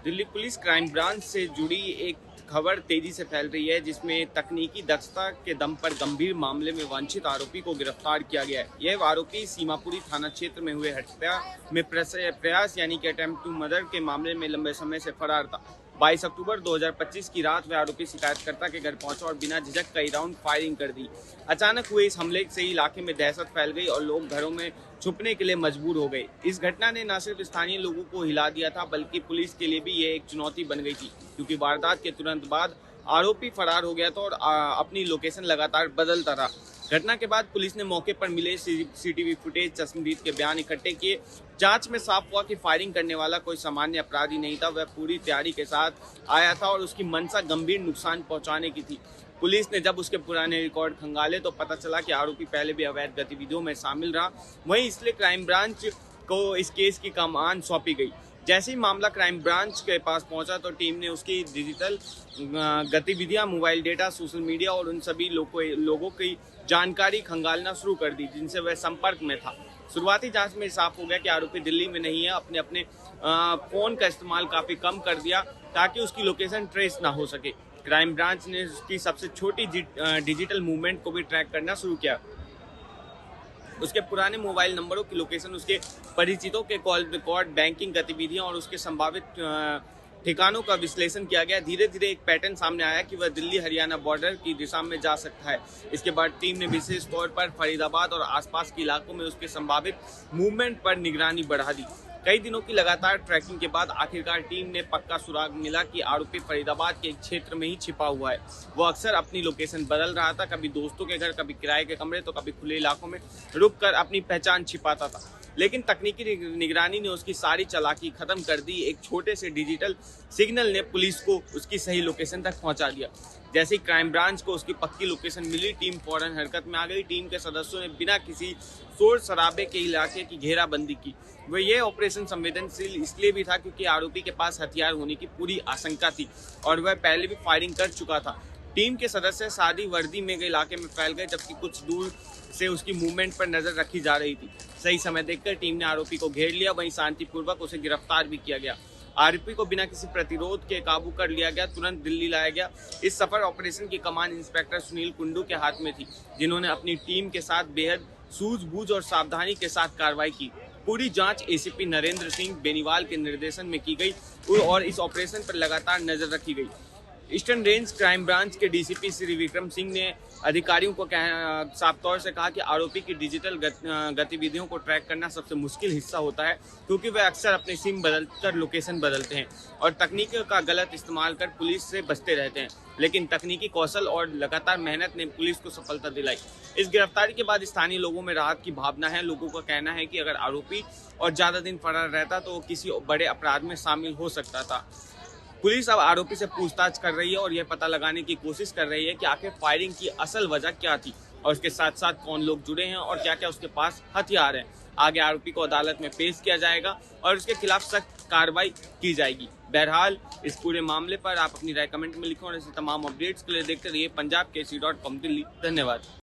Delhi police crime branch से जुड़ी एक खबर तेजी से फैल रही है, जिसमें तकनीकी दक्षता के दम पर गंभीर मामले में वांछित आरोपी को गिरफ्तार किया गया है। यह आरोपी सीमापुरी थाना क्षेत्र में हुए हत्या में प्रयास यानी कि अटेम्प्ट टू मर्डर के मामले में लंबे समय से फरार था। 22 अक्टूबर 2025 की रात वह आरोपी शिकायतकर्ता के घर पहुंचा और बिना झिझक कई राउंड फायरिंग कर दी। अचानक हुए इस हमले से इलाके में दहशत फैल गई और लोग घरों में छुपने के लिए मजबूर हो गए। इस घटना ने न सिर्फ स्थानीय लोगों को हिला दिया था, बल्कि पुलिस के लिए भी ये एक चुनौती बन गई थी, क्योंकि वारदात के तुरंत बाद आरोपी फरार हो गया था और अपनी लोकेशन लगातार बदलता रहा। घटना के बाद पुलिस ने मौके पर मिले सीसीटीवी फुटेज, चश्मदीद के बयान इकट्ठे किए। जांच में साफ हुआ कि फायरिंग करने वाला कोई सामान्य अपराधी नहीं था, वह पूरी तैयारी के साथ आया था और उसकी मंशा गंभीर नुकसान पहुंचाने की थी। पुलिस ने जब उसके पुराने रिकॉर्ड खंगाले तो पता चला कि आरोपी पहले भी अवैध गतिविधियों में शामिल रहा। वहीं इसलिए क्राइम ब्रांच को इस केस की कमान सौंपी गई। जैसे ही मामला क्राइम ब्रांच के पास पहुंचा तो टीम ने उसकी डिजिटल गतिविधियां, मोबाइल डेटा, सोशल मीडिया और उन सभी लोगों की जानकारी खंगालना शुरू कर दी जिनसे वह संपर्क में था। शुरुआती जांच में साफ हो गया कि आरोपी दिल्ली में नहीं है। अपने फोन का इस्तेमाल काफी कम कर दिया ताकि उसकी लोकेशन ट्रेस ना हो सके। क्राइम ब्रांच ने उसकी सबसे छोटी डिजिटल मूवमेंट को भी ट्रैक करना शुरू किया। उसके पुराने मोबाइल नंबरों की लोकेशन, उसके परिचितों के कॉल रिकॉर्ड, बैंकिंग गतिविधियां और उसके संभावित ठिकानों का विश्लेषण किया गया। धीरे धीरे एक पैटर्न सामने आया कि वह दिल्ली हरियाणा बॉर्डर की दिशा में जा सकता है। इसके बाद टीम ने विशेष तौर पर फरीदाबाद और आसपास के इलाकों में उसके संभावित मूवमेंट पर निगरानी बढ़ा दी। कई दिनों की लगातार ट्रैकिंग के बाद आखिरकार टीम ने पक्का सुराग मिला कि आरोपी फरीदाबाद के एक क्षेत्र में ही छिपा हुआ है। वो अक्सर अपनी लोकेशन बदल रहा था, कभी दोस्तों के घर, कभी किराए के कमरे, तो कभी खुले इलाकों में रुककर अपनी पहचान छिपाता था। लेकिन तकनीकी निगरानी ने उसकी सारी चालाकी खत्म कर दी। एक छोटे से डिजिटल सिग्नल ने पुलिस को उसकी सही लोकेशन तक पहुंचा दिया। जैसे ही क्राइम ब्रांच को उसकी पक्की लोकेशन मिली, टीम फौरन हरकत में आ गई। टीम के सदस्यों ने बिना किसी शोर शराबे के इलाके की घेराबंदी की। वह यह ऑपरेशन संवेदनशील इसलिए भी था क्योंकि आरोपी के पास हथियार होने की पूरी आशंका थी और वह पहले भी फायरिंग कर चुका था। टीम के सदस्य सादी वर्दी में इलाके में फैल गए, जबकि कुछ दूर से उसकी मूवमेंट पर नजर रखी जा रही थी। सही समय देखकर टीम ने आरोपी को घेर लिया, वहीं शांतिपूर्वक उसे गिरफ्तार भी किया गया। आरोपी को बिना किसी प्रतिरोध के काबू कर लिया गया, तुरंत दिल्ली लाया गया। इस सफल ऑपरेशन की कमान इंस्पेक्टर सुनील कुंडू के हाथ में थी, जिन्होंने अपनी टीम के साथ बेहद सूझबूझ और सावधानी के साथ कार्रवाई की। पूरी जांच एसीपी नरेंद्र सिंह बेनीवाल के निर्देशन में की गई और इस ऑपरेशन पर लगातार नजर रखी गई। ईस्टर्न रेंज क्राइम ब्रांच के डीसीपी श्री विक्रम सिंह ने अधिकारियों को साफ तौर से कहा कि आरोपी की डिजिटल गतिविधियों को ट्रैक करना सबसे मुश्किल हिस्सा होता है, क्योंकि वे अक्सर अपने सिम बदलकर लोकेशन बदलते हैं और तकनीक का गलत इस्तेमाल कर पुलिस से बचते रहते हैं। लेकिन तकनीकी कौशल और लगातार मेहनत ने पुलिस को सफलता दिलाई। इस गिरफ्तारी के बाद स्थानीय लोगों में राहत की भावना है। लोगों का कहना है कि अगर आरोपी और ज्यादा दिन फरार रहता तो किसी बड़े अपराध में शामिल हो सकता था। पुलिस अब आरोपी से पूछताछ कर रही है और यह पता लगाने की कोशिश कर रही है कि आखिर फायरिंग की असल वजह क्या थी और उसके साथ साथ कौन लोग जुड़े हैं और क्या क्या उसके पास हथियार हैं। आगे आरोपी को अदालत में पेश किया जाएगा और उसके खिलाफ सख्त कार्रवाई की जाएगी। बहरहाल इस पूरे मामले पर आप अपनी राय कमेंट में लिखें और ऐसे तमाम अपडेट्स के लिए देखते रहिए पंजाब केसरी.com दिल्ली। धन्यवाद।